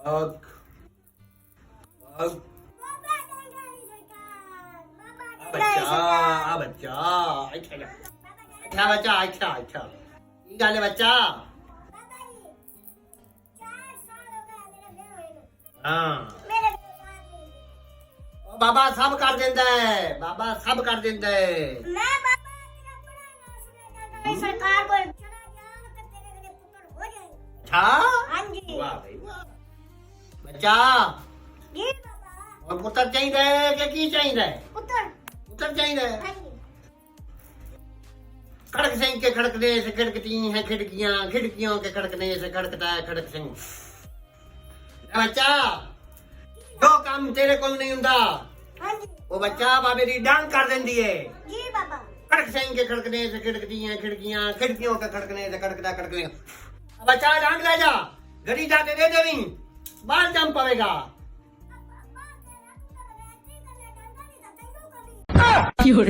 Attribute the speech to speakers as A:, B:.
A: भाग भाग बच्चा अच्छा बच्चा अच्छा अच्छा की गल है बच्चा हाँ बाबा सब कर देंदा है बाबा सब कर देंदा है
B: मैं बाबा तेरा बड़ा नाम सुनेगा सरकार को चला गया तो तेरे घरे पुत्र हो जाएगा
A: अच्छा
B: हां जी
A: वाह भाई वाह बच्चा
B: जी बाबा
A: और पुत्र चाहिए कि की चाहिए
B: पुत्र
A: पुत्र चाहिए
B: हां जी
A: खड़क सिंह के खड़कने से खड़कती हैं खिड़कियां खिड़कियों के खड़कने से खड़कता है खड़क सिंह बच्चा जो काम तेरे को नहीं हुंदा
B: हां जी
A: वो बच्चा बाबे दी डांग कर देंदी है
B: जी बाबा
A: खड़क सिंह के खड़कने से खड़कती हैं खिड़कियां खिड़कियों के खड़कने से खड़कता खड़कने बच्चा डांग ले जा गड़ी जाके दे देवी बाहर जम पड़ेगा
C: You're